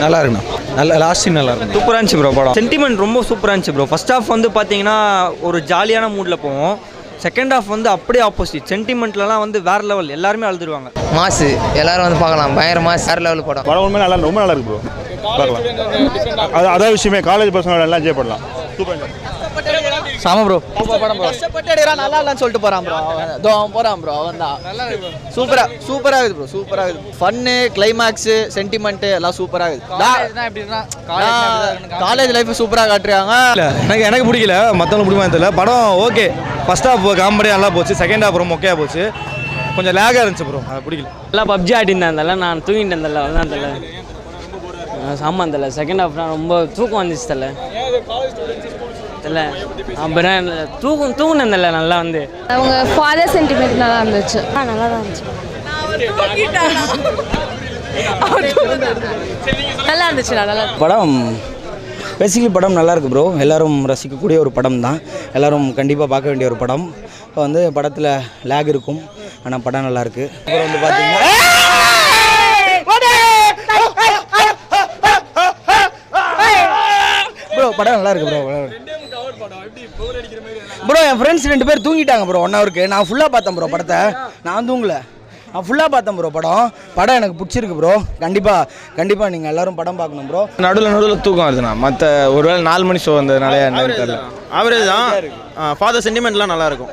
நல்லா இருக்குண்ணா. நல்ல லாஸ்ட் சீன் நல்லா இருக்கும். சூப்பராக இருந்துச்சு ப்ரோ படம். சென்டிமெண்ட் ரொம்ப சூப்பராக இருந்துச்சு ப்ரோ. ஃபர்ஸ்ட் ஹாஃப் வந்து பார்த்தீங்கன்னா ஒரு ஜாலியான மூடில் போவோம். செகண்ட் ஹாஃப் வந்து அப்படியே ஆப்போசிட். சென்டிமெண்ட்லலாம் வந்து வேறு லெவல், எல்லாருமே அழுதுருவாங்க. மாசு எல்லாரும் வந்து பார்க்கலாம். பயங்கர மாசு, வேறு லெவல் படம். படம் உண்மை நல்லா, ரொம்ப நல்லா இருக்கு ப்ரோ. பார்க்கலாம். அதான் விஷயமே, காலேஜ் பசங்க எல்லாம் என்ஜாய் பண்ணலாம். சூப்பர் சாம ப்ரோ. கஷ்டப்பட்டு எடுக்கிறான், நல்லா இல்லைன்னு சொல்லிட்டு போகிறான் ப்ரோ. அவன் போகிறான் ப்ரோ. அவன் தான் சூப்பராக இருக்குது ப்ரோ. சூப்பராக இருக்குது. ஃபன்னு, கிளைமேக்ஸு, சென்டிமெண்ட்டு எல்லாம் சூப்பராக இருக்குது. காலேஜ் லைஃப் சூப்பராக காட்டுறாங்க. எனக்கு பிடிக்கல, மற்றவங்களுக்கு பிடிக்குமா தெரியல. படம் ஓகே. ஃபர்ஸ்ட் ஹாஃப் காமெடியாக நல்லா போச்சு. செகண்ட் ஹாஃப் ரொம்ப மொக்கையாக போச்சு. கொஞ்சம் லேகாக இருந்துச்சு ப்ரோ. அது பிடிக்கல. எல்லாம் பப்ஜி ஆடிருந்தேன்ல, நான் தூங்கிட்டு இருந்தேன்ல, அதுதான் தெரியல. சாமான் தெரியல. செகண்ட் ஹாஃப் ரொம்ப தூக்கம் வந்துச்சு தெரியல. இல்லை அப்புறம் தூங்குனதில்ல நல்லா வந்து. அவங்க ஃபாதர் சென்டிமெண்ட் நல்லா இருந்துச்சு. நல்லா தான் இருந்துச்சு. நல்லா இருந்துச்சு. நல்லா படம் பேசிக்கலி படம் நல்லா இருக்கு ப்ரோ. எல்லாரும் ரசிக்கக்கூடிய ஒரு படம் தான். எல்லாரும் கண்டிப்பாக பார்க்க வேண்டிய ஒரு படம். இப்போ வந்து படத்தில் லேக் இருக்கும், ஆனால் படம் நல்லா இருக்கு. அப்புறம் வந்து பார்த்தீங்கன்னா ப்ரோ படம் நல்லா இருக்கு ப்ரோ. ப்ரோ என் ஃப்ரெண்ட்ஸ் 2 பேர் தூங்கிட்டாங்க ப்ரோ 1 ஹவருக்கு. நான் ஃபுல்லாக பார்த்தேன் ப்ரோ படத்தை. நான் தூங்கலை, நான் ஃபுல்லாக பார்த்தேன் ப்ரோ. படம் எனக்கு பிடிச்சிருக்கு ப்ரோ. கண்டிப்பாக நீங்கள் எல்லோரும் படம் பார்க்கணும் ப்ரோ. நடுவில் தூக்கம் வருதுண்ணா. மற்ற ஒருவேளை 4 மணி ஷோ வந்ததுனால என்னன்னு தெரியல. ஆவரேஜ் தான். ஃபாதர் சென்டிமெண்ட்லாம் நல்லாயிருக்கும்.